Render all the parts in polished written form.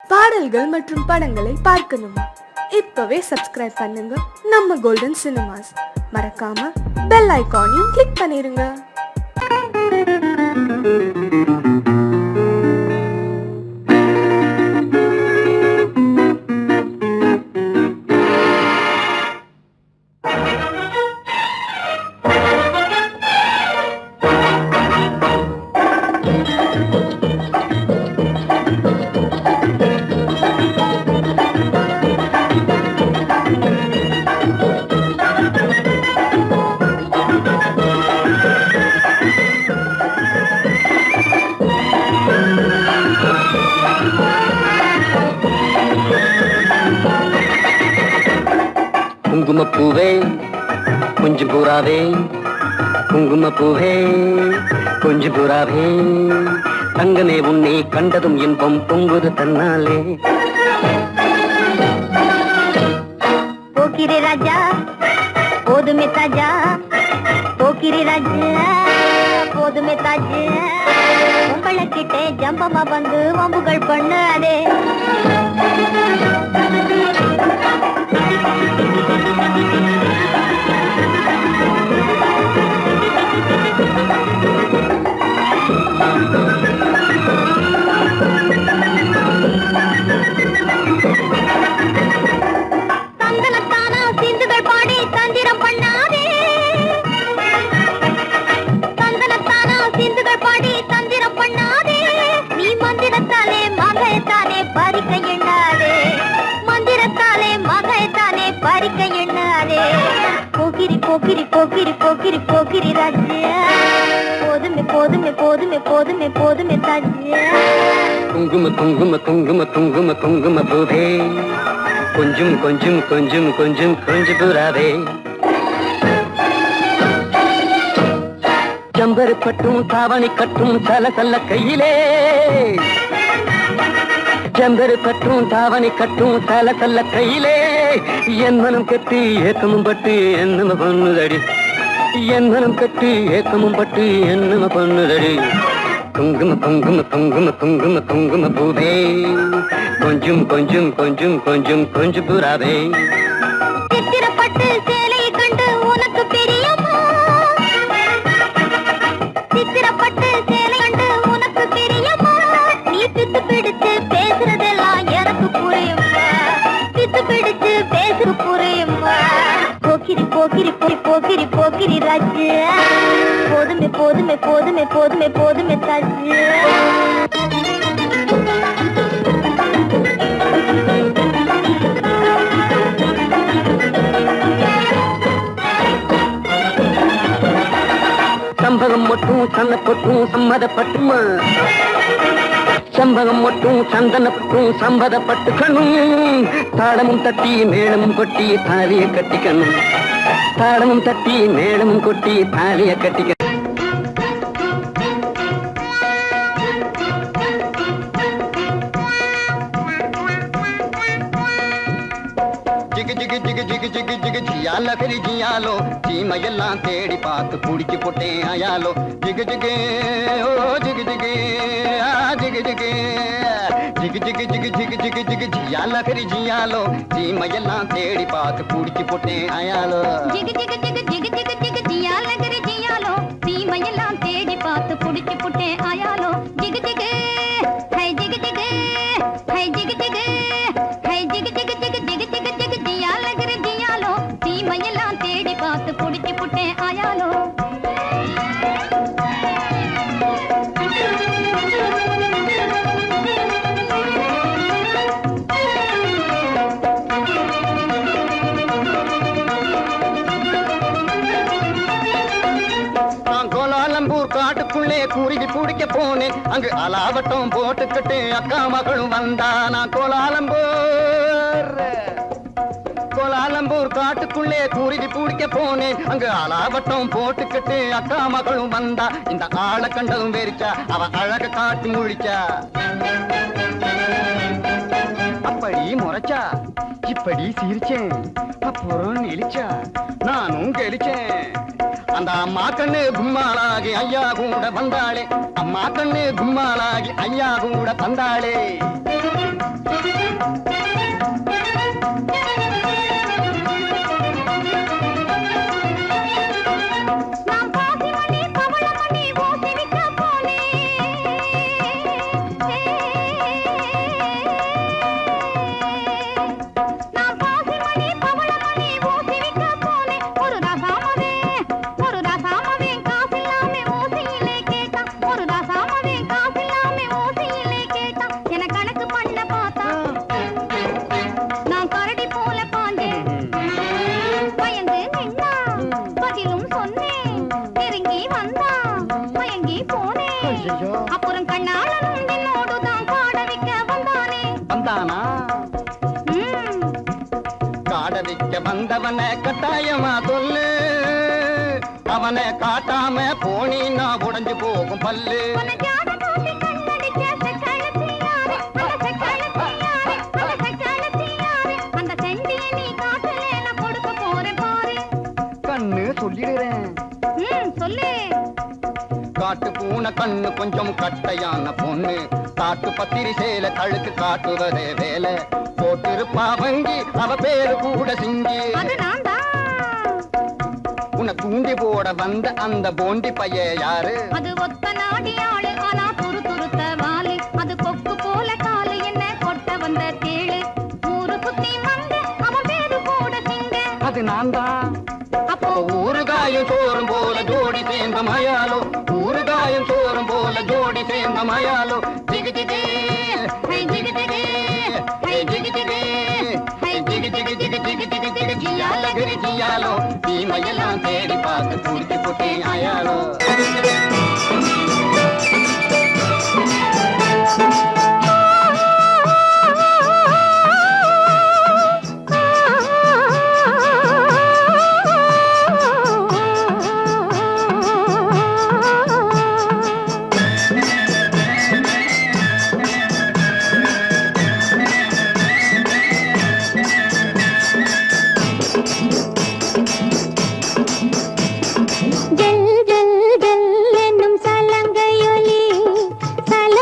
பாடல்கள் மற்றும் படங்களை பார்க்கணுமா? இப்பவே சப்ஸ்கிரைப் பண்ணுங்க நம்ம கோல்டன் சினிமாஸ். மறக்காம பெல் ஐகானையும் கிளிக் பண்ணிருங்க. குங்குமப்பூவே கொஞ்சம் பூராவே, குங்குமப்பூவே கொஞ்சம் பூராவே, தங்கமே உன்னை கண்டதும் இன்பம் பொங்குது தன்னாலே. போக்கிரி ராஜா போதுமே தாஜா, போக்கிரி ராஜா போதுமே தாஜா, உங்களை கிட்டே ஜம்பமா வந்து வம்புகள் பண்ணாதே. தந்தனத்தானா சிந்துகள் பாடி தந்திரம் பண்ணாதே, தந்தனத்தானா சிந்துகள் பாடி தந்திரம் பண்ணாதே, நீ மந்திரத்தாலே மகைத்தானே பறிக்க எண்ணாதே, மந்திரத்தாலே மகைத்தானே பறிக்க எண்ணாதே. போக்கிரி போக்கிரி போக்கிரி போக்கிரி போக்கிரி ராஜா, போதுமே போதுமே போதுமே போதுமே போதுமே தாஜா. குங்கும குங்கும குங்கும குங்கும குங்கும பூவே கொஞ்சம் கொஞ்சம் கொஞ்சம் கொஞ்சம் கொஞ்சம் பூராவே, ஜம்பரு பட்டும் தாவணி கட்டும் சல சல்ல கையிலே, ஜம்பரு பட்டும் தாவணி கட்டும் சல சல்ல கையிலே, என் மனம் கட்டி ஏக்கமும் பட்டு என்னம பண்ணுதடி, என் மனம் கட்டி ஏக்கமும் பட்டு என்னம பண்ணுதடி. குங்கும குங்கும குங்கும குங்கும குங்கும பூவே கொஞ்சம் கொஞ்சம் கொஞ்சம் கொஞ்சம் கொஞ்சம் பூராவே. சித்திரப்பட்டு சேலையை கண்டு உனக்கு பிரியமா, சித்திரப்பட்டு சேலை கண்டு உனக்கு பிரியமா, நீ பித்து பிடிச்சு பேசுறதெல்லாம் எனக்கு புரியுமா, பித்து பிடிச்சு பேசுற புரியுமா. போக்கிரி போக்கிரி போக்கிரி போக்கிரி ராஜா, போதுமே போதுமே போதுமே போதுமே போதுமே தாஜா. சம்பகம் மட்டும் சன்னப்பட்டும் சம்மதப்பட்டுமா, சம்பகம் மட்டும் சந்தனப்பட்டும் சம்மதப்பட்டுக்கணும், தாளமும் தட்டி மேளமும் கொட்டி தாலிய கட்டிக்கணும், தாளமும் தட்டி மேளமும் கொட்டி தாலிய கட்டிக்கணும். ஜிகு ஜிகு ஜிகு ஜிகு ஜிகு ஜிகு ஜியால கரி ஜியாலோ, சீமையெல்லாம் தேடி பார்த்து குடிச்சு போட்டேன் ஆயாலோ. ஜிகு ஜிகு ஓ ஜிகு ஜிகு ஆ ஜிகு ஜிகு ஜிகு ஜிகு ஜிகு ஜிகு ஜிகு ஜிகு ஜியால கரி ஜியாலோ, சீமையெல்லாம் தேடி பார்த்து குடிச்சு போட்டேன் ஆயாலோ. ஜிகு ஜிகு ஜிகு ஜிகு ஜிகு ஜிகு ஜியால கரி ஜியாலோ, சீமையெல்லாம் தேடி பார்த்து குடிச்சு போட்டேன் ஆயாலோ. ஜிகு ஜிகு ஹை ஜிகு ஜிகு ஹை ஜிகு ஜிகு ஹை ஜிகு ஜிகு ஜிகு ஜிகு ஜிகு ஜிகு ஜியால கரி ஜியாலோ, சீமையெல்லாம் தேடி பார்த்து குடிச்சு போட்டேன் ஆயாலோ. காட்டுக்குள்ளே குருவி பிடிக்க போனேன், அங்கு அலாவட்டம் போட்டுக்கிட்டு அக்கா மகளும் வந்தா. நான் கோலாலம்பூர் காட்டுக்குள்ளே குருவி பிடிக்க போனேன், அங்கு அலாவட்டம் போட்டுக்கிட்டு அக்கா மகளும் வந்தா. இந்த ஆளை கண்டதும் வெறிச்சா, அவ அழக காட்டி முழிச்சா, அப்படி முறைச்சா இப்படி சிரிச்சேன், அப்புறம் நெளிச்சா, நானும் கெளிச்சேன். அந்த அம்மா கண்ணு கும்மாளாகி ஐயா கூட வந்தாளே, அம்மா கண்ணு கும்மாளாகி ஐயா கூட வந்தாளே. அப்புறம் கண்ணாளனும் என்னோடுதான் பாட வைக்க வந்தானே. வந்தானா? காட வைக்க வந்தவன கட்டாயமா சொல்லு, அவனை காட்டாம போனீன்னா உடைஞ்சு போகும் பல்லு. அந்த செண்டிய நீ காட்டுல நான் கொடுக்க போறேன் பாரு. கண்ணு சொல்லிடுறேன். சொல்லு. காட்டு பூனை கண்ணு கொஞ்சம் கட்டையான பொண்ணு, காட்டு பத்திரி சேல கழுக்கு காட்டுவதே வேலை. போட்டிருப்பா வங்கி அவ பேரு கூட சிங்கி. உன்னை தூண்டி போட வந்த அந்த போண்டி பைய யாரு? அது ஒத்த நாடி ஆளு, ஆனா துரு துருத்த வாலு. அது கொக்கு போல காலு, என்ன கொட்ட வந்த கேளு. ஊரு குத்தி வந்த அவன் பேரு கூட சிங்க. அது நான் தான். அப்போ ஊறுகாயும் சோறும் போல ஜோடி சேர்ந்த மயாலோ, ஊறுகாயும் சோறும் போல ஜோடி சேர்ந்த மயாலோ. ஜிகு ஜிகு ஹை ஜிகு ஜிகு ஹை ஜிகு ஜிகு ஹை ஜிகு ஜிகு ஜிகு ஜிகு ஜிகு ஜிகு ஜியாலோ கிரி ஜியாலோ. தீமையெல்லாம் தேடி பார்த்து பூச்சி புட்டி ஆயாலோ. ஜல் ஜல் ஜல் என்னும் சலங்கையொலி, சல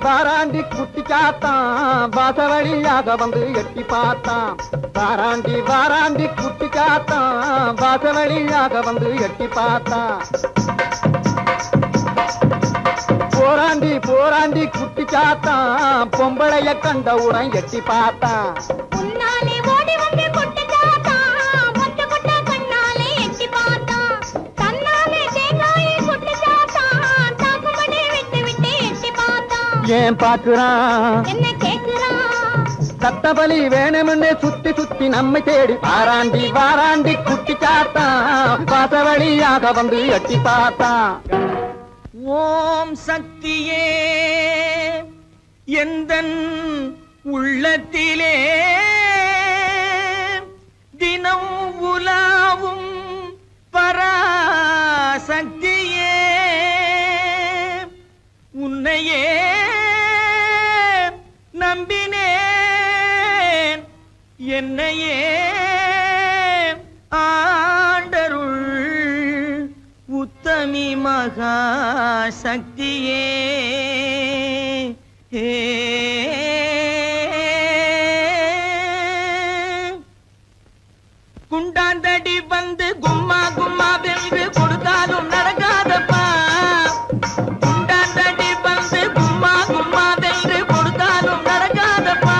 வாராண்டி குட்டி சாத்தான் வாசவழியாக வந்து எட்டி பார்த்தான். வாராண்டி குட்டி சாத்தான் வாசவழியாக வந்து எட்டி பார்த்தான். போராண்டி குட்டி சாத்தான் பொம்பளைய கண்டவுடன் எட்டி பார்த்தான். உன்னாலே ஓடி வந்து கொட்டு சாத்தான் மொத்த கொட்ட கண்ணாலே எட்டி பார்த்தான். தன்னாலே தேங்காயை கொட்டு சாத்தான் தாக்குமடி விட்டு விட்டு எட்டி பார்த்தான். ஏன் பார்க்கிறான் என்ன கேக்குறான்? சத்தபலி வேணும்னு சுத்தி சுத்தி நம்மை தேடி வாராண்டி குட்டி சாத்தான் வாசவழியாக வந்து எட்டி பார்த்தான். ஓம் சக்தியே எந்தன் உள்ளத்திலே தினம் உலாவும் பராசக்தியே உன்னையே நம்பினேன் என்னையே ஆண்டருள் உத்தமி மகா சக்தியே. குண்டாந்தடி வந்து கும்மா கும்மா வென்று கொடுத்தாலும் நடக்காதப்பா. குண்டாந்தடி வந்து கும்மா கும்மா வென்று கொடுத்தாலும் நடக்காதப்பா.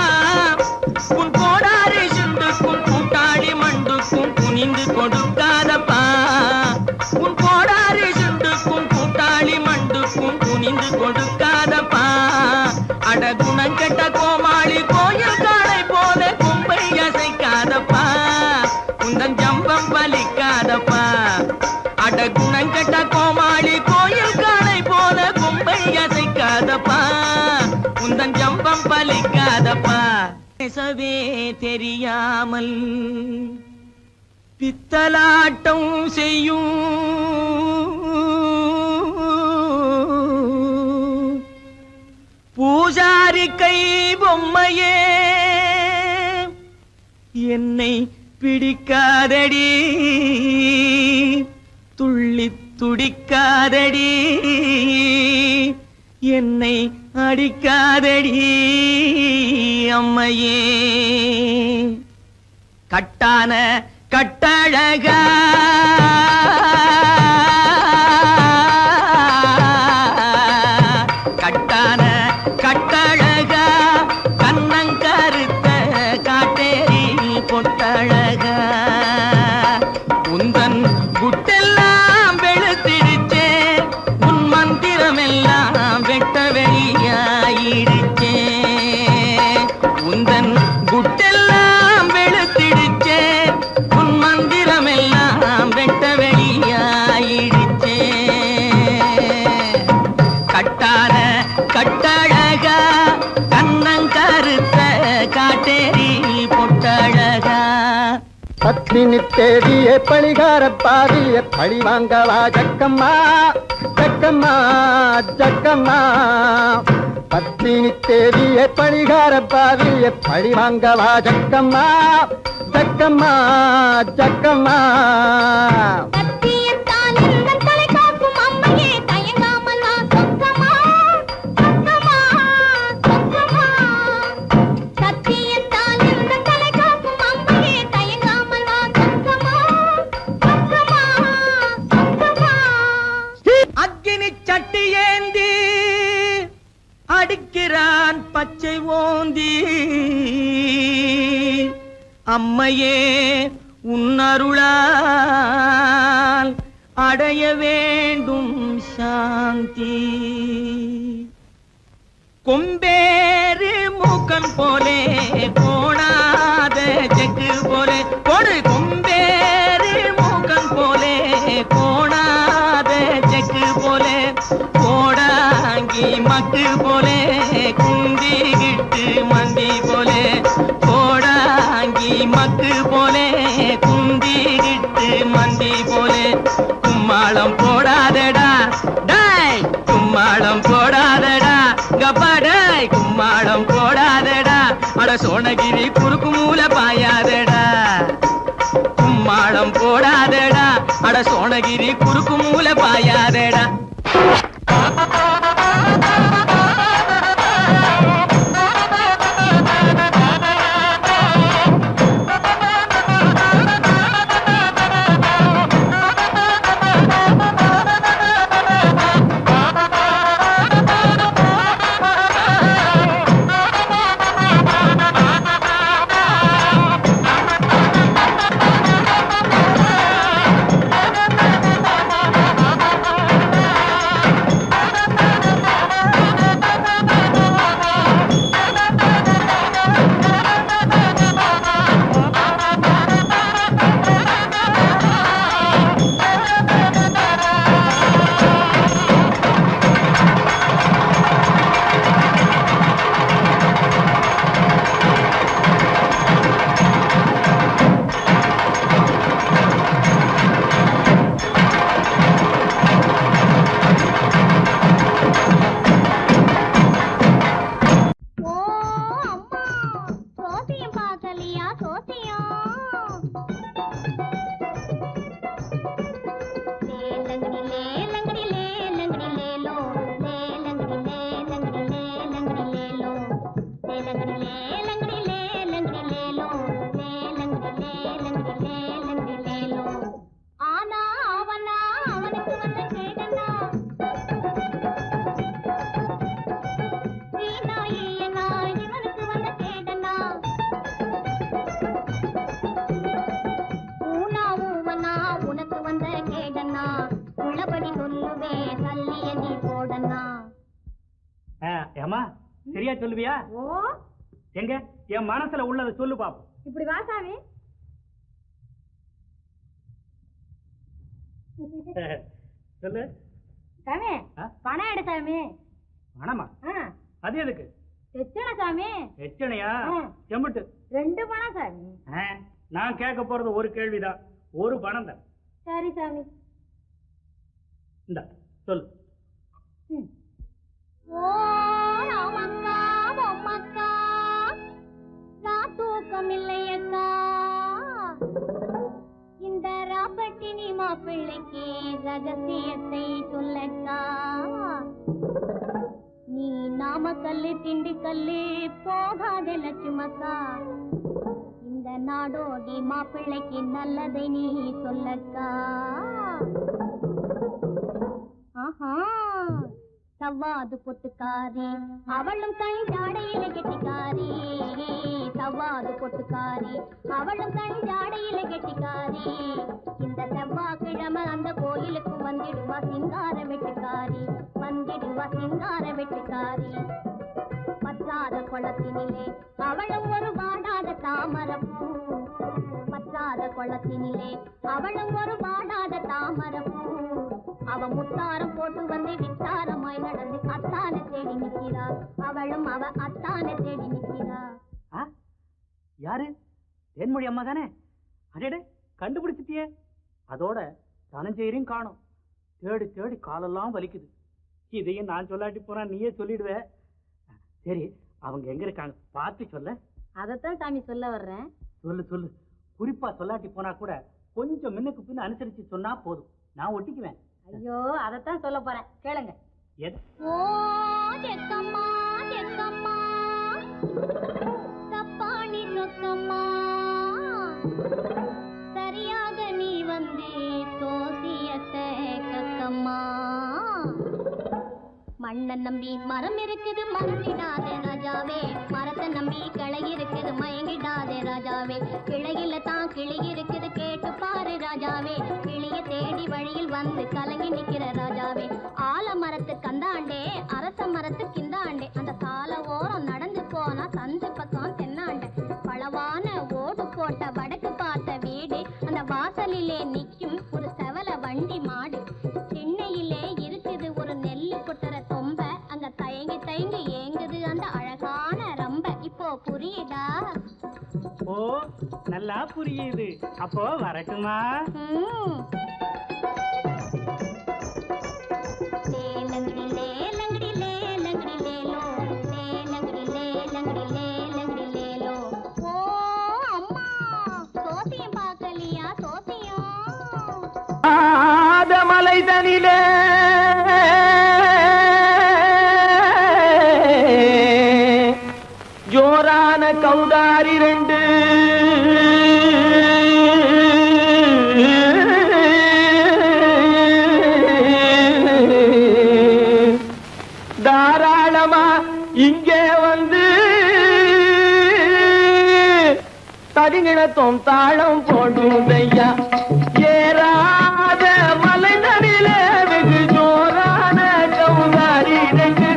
உன் கோடாரி சுண்டுக்கும் கூட்டாளி மண்டுக்கும் குனிந்து கொடுக்காதப்பா. உன் கோடாரி சுண்டுக்கும் கூட்டாளி மண்டுக்கும் குனிந்து கொடுக்காதப்பா. அட குணங்கெட்ட கோமாளி கோயில் காளை போல கும்பை அசைக்காதப்பா. உந்தன் ஜம்பம் பலிக்காதப்பா. அட குணங்கெட்ட கோமாளி கோயில் காளை போல கும்பை அசைக்காதப்பா. உந்தன் ஜம்பம் பலிக்காதப்பா. பேசவே தெரியாமல் பித்தலாட்டம் செய்யும் பூஜாரி கை பொம்மையே என்னை பிடிக்காதடி துள்ளி துடிக்காதடி என்னை அடிக்காதடி அம்மையே. கட்டான கட்டழகா கட்டான கட்டழகா கண்ணங்கருத்த காட்டேரி பொட்டழகா உந்தன் குட்டெல்லாம் வெளுத்திடுச்சே. உன் மந்திரமெல்லாம் வெட்ட வெளியாயிடுச்சே. உந்தன் குட்டெல்லாம் வெளுத்திடுச்சே. உன் மந்திரமெல்லாம் வெட்ட வெளியாயிடுச்சே. கட்டான கட்டழகா கண்ணங்கருத்த காட்டேரி பொட்டழகா. பத்தினி தேடிய பழிகார பாதிய பழி வாங்கவா ஜக்கம்மா ஜக்கம்மா ஜக்கம்மா. பத்தினி தேடிய பழிகார பாதிய பழி வாங்கவா ஜக்கம்மா ஜக்கம்மா ஜக்கம்மா. சத்தியத்தால் எந்தன் தலை காக்கும் அம்மையே தயங்காமல் வா சொக்கமா சொக்கமா சொக்கமா. சத்தியத்தால் எந்தன் தலை காக்கும் அம்மையே தயங்காமல் வா சொக்கமா சொக்கமா சொக்கமா. அக்கினி சட்டி ஏந்தி அடிக்கிறான் பச்சை ஓந்தி. அம்மையே உன்னருளால் அடைய வேண்டும் சாந்தி. கொம்பேறு மூக்கன் போலே கோணாத செக்கு போலே கொடு. கொம்பேறு மூக்கன் போலே கோணாத செக்கு போலே கோடாங்கி மக்கு போலே குந்திகிட்டு மந்தி போலே கோடாங்கி மக்கு போலே குந்திகிட்டு மந்தி போலே. கும்மாளம் போடாதடா டேய் கும்மாளம் போடாதடா கப்பாடாய் கும்மாளம் போடாதடா. அட சோனகிரி குறுக்கு மூல பாயாதடா. கும்மாளம் போடாதடா அட சோனகிரி குறுக்கு மூல பாயாதடா. சொல்லுவியா? ஓ எங்க என் மனசுல உள்ளதை சொல்லு பாப்போம். இப்படி வா சாமி. சொல்லு. சாமி பணம் எடு சாமி. பணமா? அது எதுக்கு? எச்சனை சாமி. எச்சனையா? செம்புட்டு 2 பணம் சாமி. நான் கேட்க போறது ஒரு கேள்விதான். ஒரு பணம் தான். சரி சாமி. இந்த சொல்லு. ஓ ராமக்கா பொம்மக்கா நான் தூக்கமில்லையக்கா இந்த ராப்பட்டினி மாப்பிள்ளைக்கு ரகசியத்தை சொல்லக்கா நீ நாமக்கல்லு திண்டுக்கல்லு போகாத லட்சுமக்கா இந்த நாடோடி மாப்பிள்ளைக்கு நல்லதை நீ சொல்லக்கா ஆஹா சவ்வாது பொட்டுக்காரி அவளும் கண் ஜாடையில கெட்டிக்காரி சவ்வாது பொட்டுக்காரி அவளும் கண் ஜாடையில கெட்டிக்காரி இந்த செவ்வாய்க்கிழமை அந்த கோயிலுக்கு வந்திடுவா சிங்கார வெட்டுக்காரி வந்திடுவா சிங்கார வெட்டுக்காரி பற்றாத குளத்தினிலே அவளும் ஒரு வாடாத தாமரப்பூ பற்றாத குளத்தினிலே அவளும் ஒரு வாடாத தாமரப்பூ அவ முத்தாரம் போட்டு வந்து வித்தாரமாய் நடந்து அத்தானை தேடி நிக்கிறா அவளும் அவ அத்தானை தேடி நிக்கிறா. யாரு? தேன்மொழி அம்மா தானே? அடே கண்டுபிடிச்சிட்டியே. அதோட தனஞ்செயரையும் காணும். தேடி தேடி காலெல்லாம் வலிக்குது. இதையும் நான் சொல்லாட்டி போனா நீயே சொல்லிடுவ. சரி அவங்க எங்க இருக்காங்க பார்த்து சொல்ல. அதத்தான் சாமி சொல்ல வர்றேன். சொல்லு சொல்லு. குறிப்பா சொல்லாட்டி போனா கூட கொஞ்சம் முன்னுக்கு பின்ன அனுசரிச்சு சொன்னா போதும், நான் ஒட்டிக்குவேன். ஐயோ அதத்தான் சொல்ல போறேன், கேளுங்க. ஓ தெக்கம்மா தெக்கம்மா தப்பாணி சொக்கம்மா சரியாக நீ வந்து சோசியத்தை கக்கம்மா மண்ணை நம்பி மரம் இருக்குது மறந்திடாதே ராஜாவே மரத்தை நம்பி கிளை இருக்குது மயங்கிடாதே ராஜாவே கிளையில தான் கிளி இருக்குது கேட்டு பாரு ராஜாவே கிளிய தேடி வழியில் வந்து கலங்கி நிக்கிற ராஜாவே ஆல மரத்து கந்தாண்டே அரச மரத்து கிந்தாண்டே அந்த சால ஓரம் நடந்து போனா சந்து பக்கம் தென்னாண்டே பளவான ஓடு போட்ட வடக்கு பார்த்த வீடு அந்த வாசலிலே நிக்கும் ஒரு செவல வண்டி மாடு சென்னையிலே இருக்குது ஒரு நெல்லு கொட்டுற தொம்ப அங்க தயங்கி தயங்கி ஏங்குது அந்த அழகான ரம்ப இப்போ புரியுதா? ஓ நல்லா புரியுது. அப்போ வரட்டுமா? லேலங்கடி லேலங்கடி லேலங்கடி லேலோ லேலங்கடி லேலங்கடி லேலங்கடி லேலோ. ஓ அம்மா சோசியம் பார்க்கலையா சோசியம்? மலை தனிலே ஜோரான கௌதாரி 2 தாராளமா இங்கே வந்து தரிங்கிணத்தும் தாளம் போடுதையா ஏறாத மலை தனிலே வெகு ஜோரான கௌதாரி 2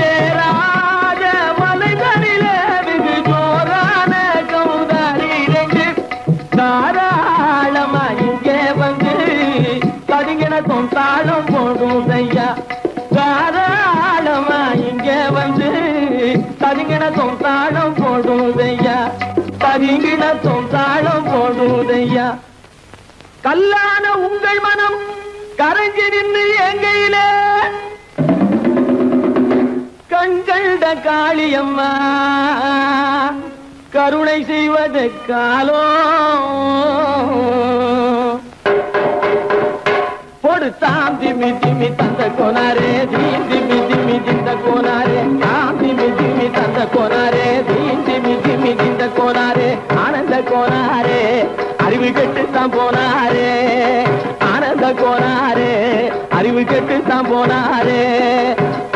ஏறாத மலை தனிலே வெகு ஜோரான கௌதாரி 2 தாராளமா இங்கே வந்து தரிங்கிணத்தும் தாளம் போடுதையா தாராளமா இங்கே வந்து தரிங்கிணத்தும் தாளம் போடுதையா தரிங்கிணத்தும் தாளம் போடுதையா கல்லான உங்கள் மனம் கரைஞ்சி நின்று எங்கையிலே கண்கண்ட காளியம்மா கருணை செய்வது காலோ பொடுத்தாம் திமி திமி தந்த கோனாரே தீன் திமி திமி திந்த கோனாரே தாம் திமி திமி தந்த கோனாரே தீன் திமி திமி திந்த கோனாரே ஆனந்த கோனாரே அறிவு கெட்டுத்தான் போனாரே ஆனந்த கோனாரே அறிவு கெட்டுத்தான் போனாரே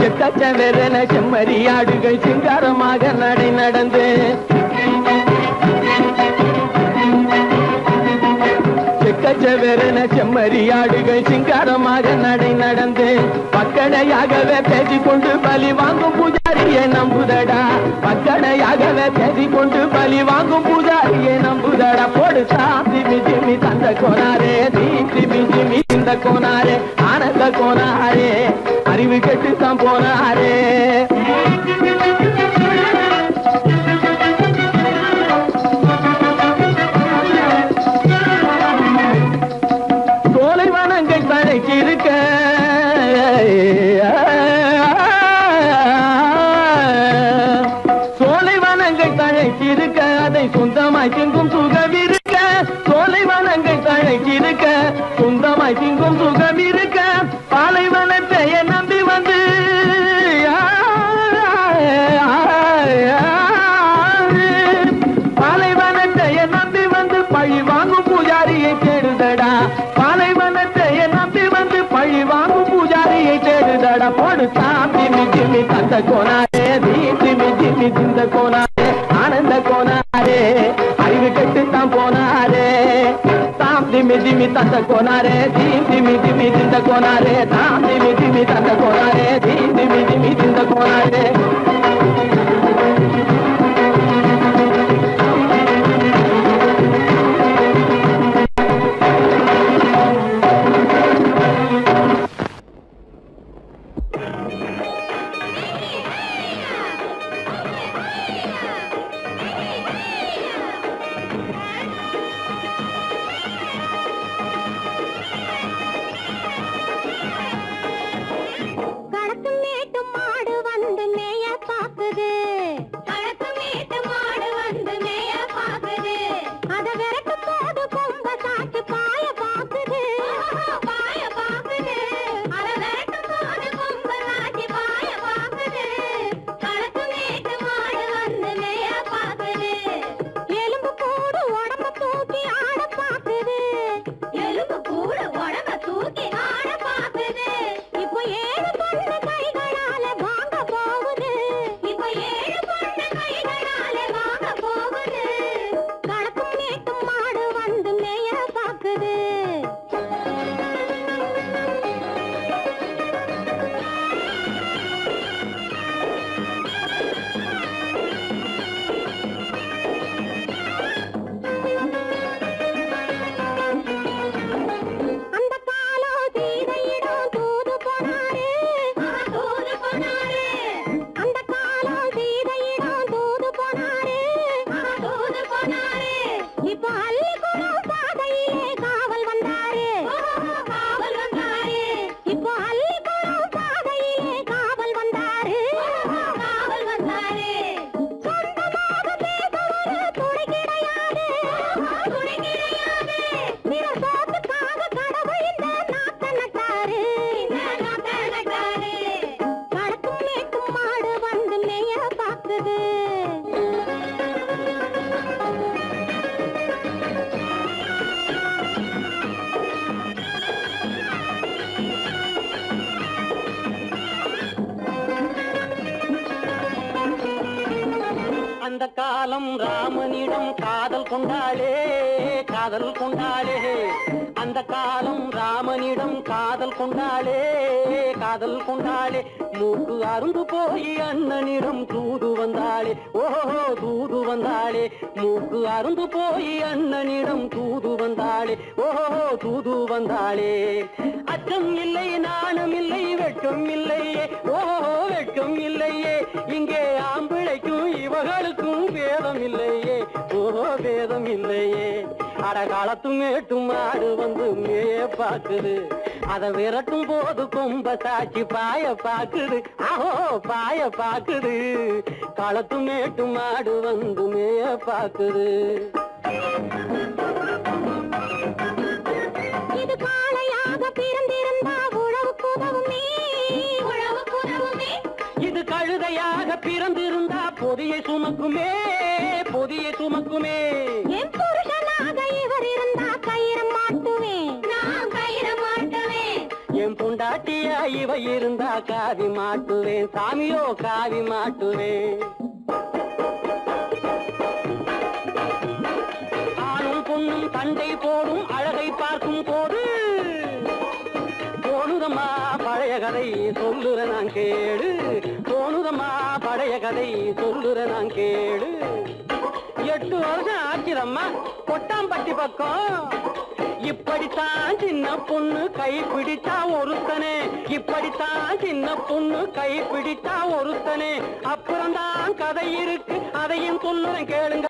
செக்கச்சவென செம்மறியாடுகள் சிங்காரமாக நடை நடந்து செக்கச்சவென செம்மறியாடுகள் சிங்காரமாக நடை நடந்து பக்கடையாகவே பேசிக்கொண்டு பலி வாங்கும் பூஜாரியை நம்புதடா. பக்கடையாகவே பேசிக்கொண்டு பலி வாங்கும் பூஜாரியை நம்புதடா. போடுதா திமி திமி தந்த கோனாரே, நீ திமி திமி இந்த கோனாரே, ஆனந்த கோனாரே, அறிவு கெட்டுத்தான் போனாரே. சோலைவனங்கள் தழைச்சிருக்க சோலைவனங்கள் தழைச்சிருக்க அதை சொந்தமாய் திங்கும் சுகம் இருக்க. சோலைவனங்கள் தழைச்சிருக்க சொந்தமாய் திங்கும் சுகம் இருக்க. பாலைவனத்தை நம்பி வந்து பாலைவனத்தை நம்பி வந்து பழி வாங்கும் பூஜாரியை தேடுதடா. பாலைவனத்தை நம்பி வந்து பழி வாங்கும் பூஜாரியை தேடுதடா. போடு திமி திமி தந்த கோனாரே, நீ திமி திமி திந்த கோனாரே, ஆனந்த கோனாரே, அறிவு கெட்டுத்தான் போனாரே. தாம் திமி திமி தந்த கோனாரே, தீ திமி திமி திந்த கோனாரே, தாம் திமி திமி தந்த கோனாரே, தீ திமி திமி திந்த கோனாரே. அந்த காலம் ராமனிடம் காதல் கொண்டாளே, காதல் கொண்டாளே. அந்த காலம் ராமனிடம் காதல் கொண்டாளே, காதல் கொண்டாளே. மூக்கு அருந்து போய் அண்ணனிடம் தூது வந்தாளே, ஓஹோ தூது வந்தாளே. மூக்கு அருந்து போய் அண்ணனிடம் தூது வந்தாளே, ஓஹோ தூது வந்தாளே. அச்சம் இல்லை, நாணம் இல்லை, வெட்கம் இல்லையே, ஓஹோ வெட்கம் இல்லையே. இங்கே ஆம்பிளைக்கும் இவர்களுக்கும் பேதம் இல்லையே, ஓஹோ பேதம் இல்லையே. அடகாலத்து மேட்டும் மாடு வந்து மேய பாக்குது, அதை விரட்டும் போது கொம்ப சாட்சி பாய பாக்குது, ஆஹோ பாய பாக்குது. களத்து மேட்டும் மாடு வந்து மேய பாக்குது. இது காளையாக பிறந்திருந்தா உழவுக்கு உதவுமே, உழவுக்கு உதவுமே. இது கழுதையாக பிறந்திருந்தா பொதியை சுமக்குமே, பொதியை சுமக்குமே. என் புருஷனாக இவர் இருந்தா கயிறு மாட்டுவேன், நான் கயிறு மாட்டுவேன். என் பொண்டாட்டியா இவ இருந்தா காவி மாட்டுவேன், சாமியோ காவி மாட்டுவேன். ஆணும் பொண்ணும் சண்டை போடும் அழகை பார்க்க கேளு, தோணுதம்மா பழைய கதை சொல்லுற நான் கேளு. 8 வருஷம் ஆச்சுதம்மா கொட்டாம்பட்டி பக்கம். இப்படித்தான் சின்ன பொண்ணு கை பிடித்தா ஒருத்தனே, இப்படித்தான் சின்ன பொண்ணு கை பிடித்தா ஒருத்தனே. அப்புறம்தான் கதை இருக்கு, அதையும் சொல்லுறேன் கேளுங்க.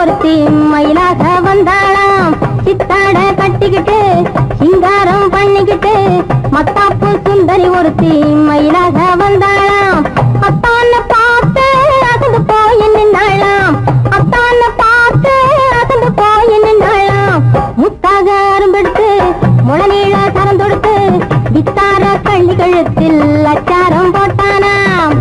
ஒருத்தி மயிலாக வந்தாளாம் சித்தாட கட்டிக்கிட்டு சிங்காரம் பண்ணிக்கிட்டு மத்தாப்பு சுந்தரி ஒருத்தி மயிலாக வந்தாளாம் அத்தான பார்த்து அசந்து போய் நின்னாளாம் அத்தான பார்த்து அசந்து போய் நின்னாளாம் முத்தாக அரும்பெடுத்து முளநீள சரம் தொடுத்து வித்தார கள்ளி கழுத்தில் அச்சாரம் போட்டானாம்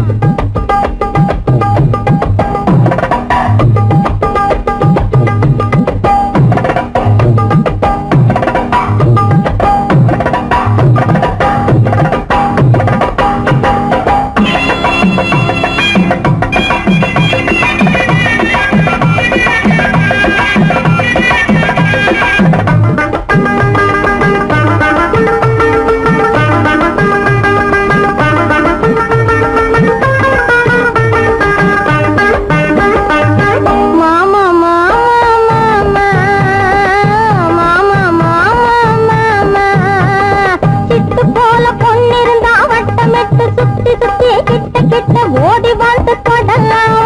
ஓடி வந்து தொடலாம்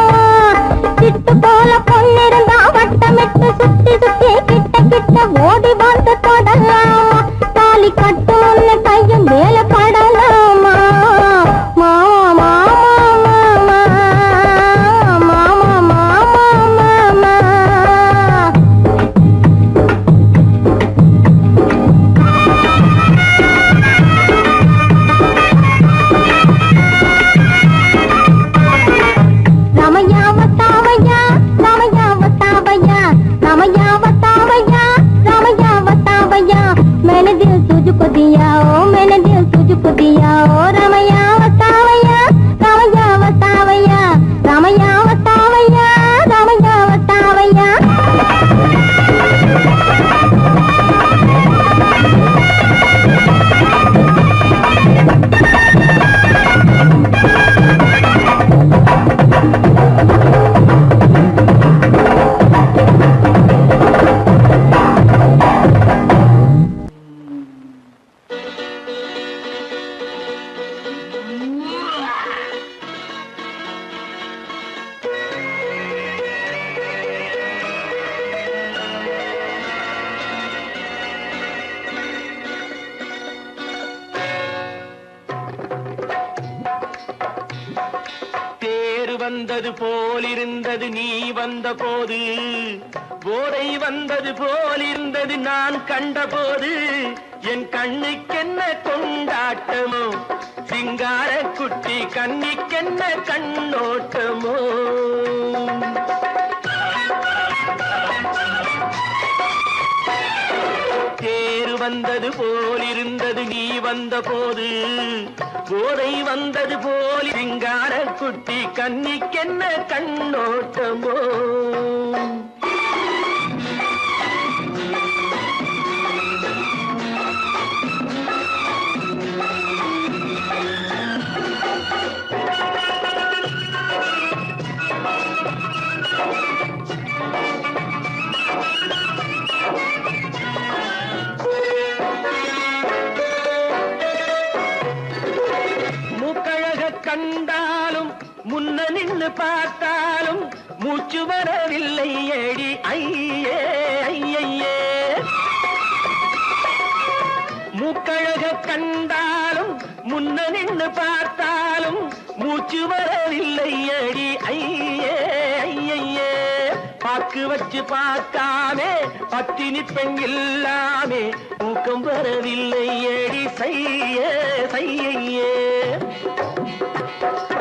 சிட்டு போல பொண்ணிருந்தா வட்டமிட்டு சுத்தி சுத்தி கிட்ட கிட்ட ஓடி வந்து தொடலாம் தாலி கட்டு முன்ன கையும் மேல படலாமா மாமா மாமா மாமா மாமா மாமா दिया ओ मैंने दिल तुझको दिया ओ रामैया वतावैया रामैया वतावैया रामैया वतावैया रामैया वतावैया வந்தது போலிருந்தது நீ வந்த போது போதை வந்தது போலிருந்தது நான் கண்டபோது என் கண்ணுக்கென்ன கொண்டாட்டமோ சிங்கார குட்டி கண்ணிக்கென்ன கண்ணோட்டமோ தேர் வந்தது போலிருந்தது நீ வந்த போது போதை வந்தது போல் சிங்கார குட்டி கண்ணிக்கென்ன கண்ணோட்டமோ கண்டாலும் முன்ன நின்று பார்த்தாலும் மூச்சு வரவில்லை ஏடி ஐயே ஐயே மூக்கழக கண்டாலும் முன்ன நின்று பார்த்தாலும் மூச்சு வரவில்லை ஏடி ஐயே ஐயே பாக்கு வச்சு பார்க்காமே பத்தினி பெண் இல்லாமே ஊக்கம் வரவில்லை ஏடி செய்ய செய்யே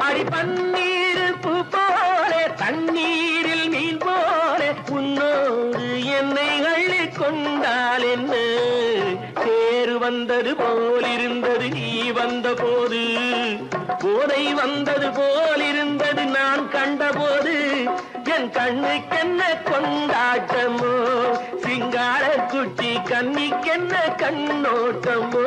அடி பன்னீர் பூ போல தண்ணீரில் மீன் போல உன்னோடு என்னை அள்ளி கொண்டால் என்ன தேர் வந்தது போலிருந்தது நீ வந்த போது போதை வந்தது போலிருந்தது நான் கண்டபோது என் கண்ணுக்கென்ன கொண்டாட்டமோ சிங்கார குட்டி கண்ணிக்கென்ன கண்ணோட்டமோ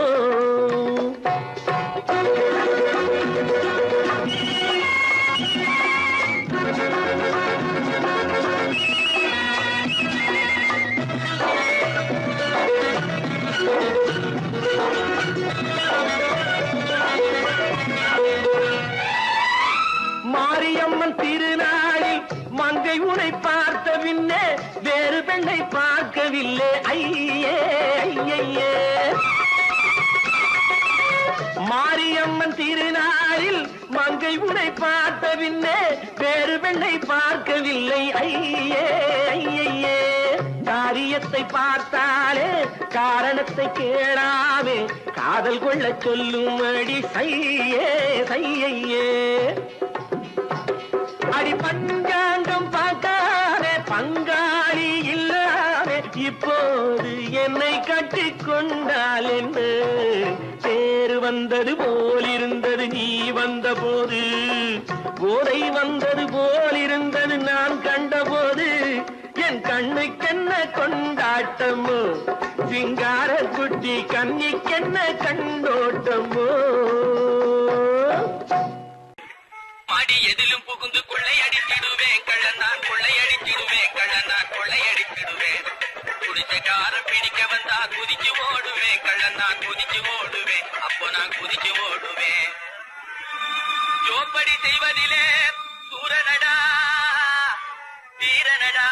மாரியம்மன் திருநாளில் மங்கை உனை பார்த்த பின்னே பார்க்கவில்லை ஐயே ஐயே. மாரியம்மன் திருநாளில் மங்கை உன்னை பார்த்த பின்னே வேறு பெண்ணை பார்க்கவில்லை ஐயே ஐயே. காரியத்தை பார்த்தாலே காரணத்தை கேளாமே காதல் கொள்ள சொல்லும்படி சையே சையே. அடி பஞ்சாங்கம் பார்க்காதே பங்காளி இல்லாமே இப்போது என்னை கட்டிக் கொண்டால் என்ன. தேர் வந்தது போலிருந்தது நீ வந்த போது, போதை வந்தது போலிருந்தது நான் கண்டபோது. என் கண்ணுக்கென்ன கொண்டாட்டமோ சிங்கார குட்டி கண்ணிக்கென்ன கண்டோட்டமோ. மாடி எதிலும் புகுந்து கொள்ளையடித்திடுவேன் கள்ளன் நான் கொள்ளையடித்திடுவேன் கள்ளன் நான் கொள்ளையடித்திடுவேன். குடிச்சக்கார பிடிக்க வந்தா குதிச்சு ஓடுவேன் கள்ளன் நான் குதிச்சு ஓடுவேன் அப்போ நான் குதிச்சு ஓடுவேன். ஜோப்படி செய்வதிலே சூரனடா வீரனடா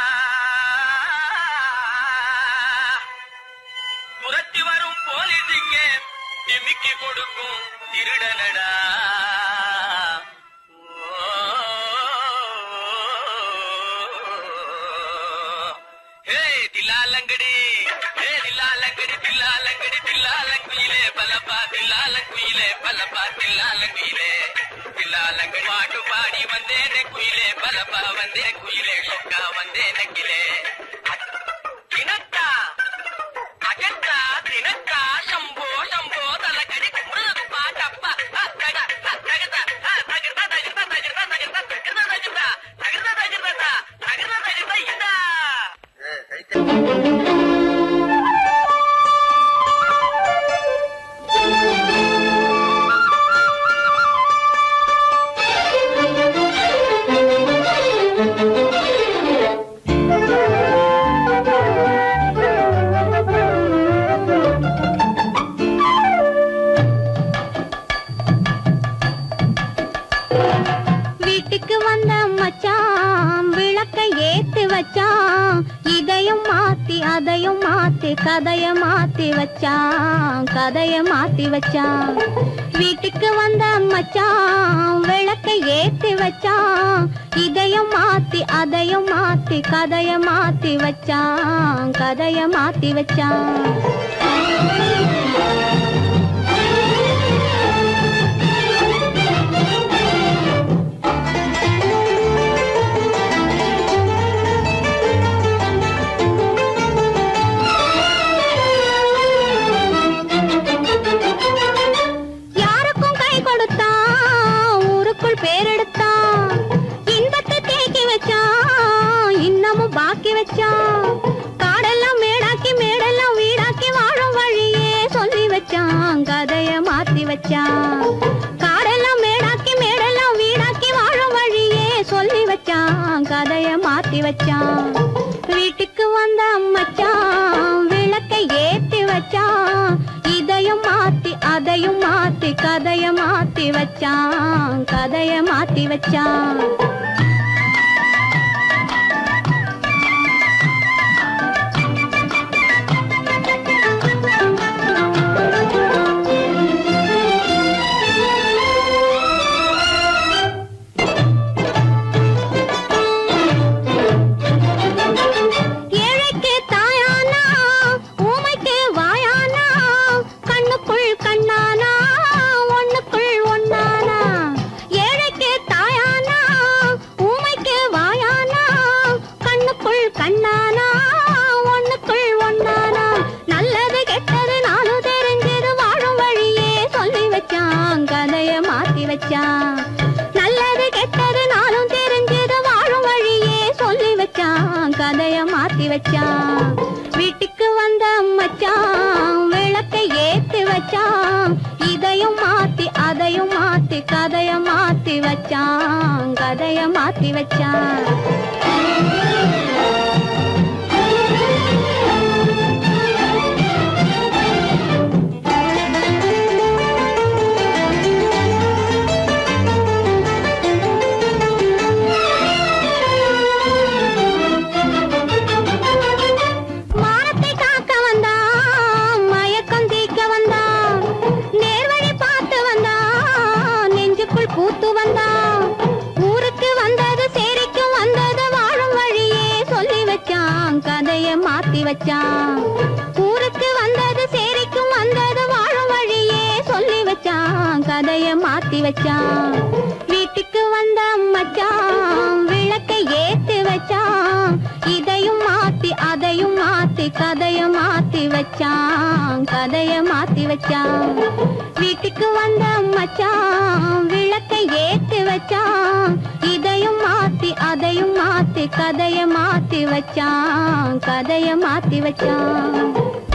துரத்தி வரும் போலீஸுக்கு டிமிக்கி கொடுக்கும் திருடனடா. தில்லாலங்கடி தில்லாலங்கடி தில்லாலங்கடி தில்லாலங்குயிலே பலப்பா தில்லாலங்குயிலே பலப்பா தில்லாலங்குயிலே. தில்லாலங்கடி பாட்டு பாடி வந்தேனே குயிலே பலப்பா வந்தே குயிலே சொக்கா வந்தே நக்கிலே. தினக்கா அகத்தா தினக்கா சம்போ சம்போ தலக்கடி பாட்டப்பா தகதா தகதா தகதா தகதா தகதா தகதா தகதா தகதா தகதா தகதா தகதா தகதா இதா. வீட்டுக்கு வந்த மச்சான் விளக்க ஏத்து வச்சான். இதையும் மாத்தி அதையும் மாத்தி கதைய மாத்தி வச்சான் கதைய மாத்தி வச்சான். வீட்டுக்கு வந்த மச்சான் விளக்க ஏத்தி வச்சான். இதையும் மாத்தி அதையும் மாத்தி கதைய மாத்தி வச்சான் கதைய மாத்தி வச்சான். யாருக்கும் கை கொடுத்தான் ஊருக்குள் பேரெடுத்தான். இன்பத்தை தேக்கி வச்சான் இன்னமும் பாக்கி வச்சான். காடெல்லாம் மேடாக்கி மேடெல்லாம் வீடாக்கி வாழும் வழியே சொல்லி வச்சான் கதைய மாத்தி வச்சான். காடெல்லாம் மேடாக்கி மேடெல்லாம் வீடாக்கி வாழும் வழியே சொல்லி வச்சான் கதைய மாத்தி வச்சான். வீட்டுக்கு வந்த மச்சான் விளக்கை ஏத்தி வச்சான். இதையும் மாத்தி அதையும் மாத்தி கதைய மாத்தி வச்சான் கதைய மாத்தி வச்சான். ஏழைக்கு தாயானா ஊமைக்கு வாயானா கண்ணுக்குள் கண்ணானா ஒண்ணுக்குள் ஒண்ணானா. ஏழைக்கு தாயானா ஊமைக்கு வாயானா கண்ணுக்குள் கண்ணானா ஒண்ணுக்குள் ஒண்ணானா. நல்லது கெட்டது நானும் தெரிஞ்சது வாழும் வழியே சொல்லி வச்சான் கதைய மாத்தி வச்சான். நல்லது கெட்டது நானும் தெரிஞ்சது வாழும் வழியே சொல்லி வச்சான் கதைய மாத்தி வச்சான். வீட்டுக்கு வந்த மச்சான் விளக்கை ஏத்தி வச்சான். இதையும் மாத்தி அதையும் மாத்தி கதைய மாத்தி வச்சான் கதைய மாத்தி வச்சான். மானத்தை கதைய மாத்தி வச்சான். வீட்டுக்கு வந்த மச்சான் விளக்கை ஏத்தி வச்சான். இதையும் மாத்தி அதையும் மாத்தி கதைய மாத்தி வச்சான். கதைய மாத்தி வச்சான். வீட்டுக்கு வந்த மச்சான் விளக்கை ஏத்தி வச்சான். இதையும் மாத்தி அதையும் மாத்தி கதைய மாத்தி வச்சான். கதைய மாத்தி வச்சான்.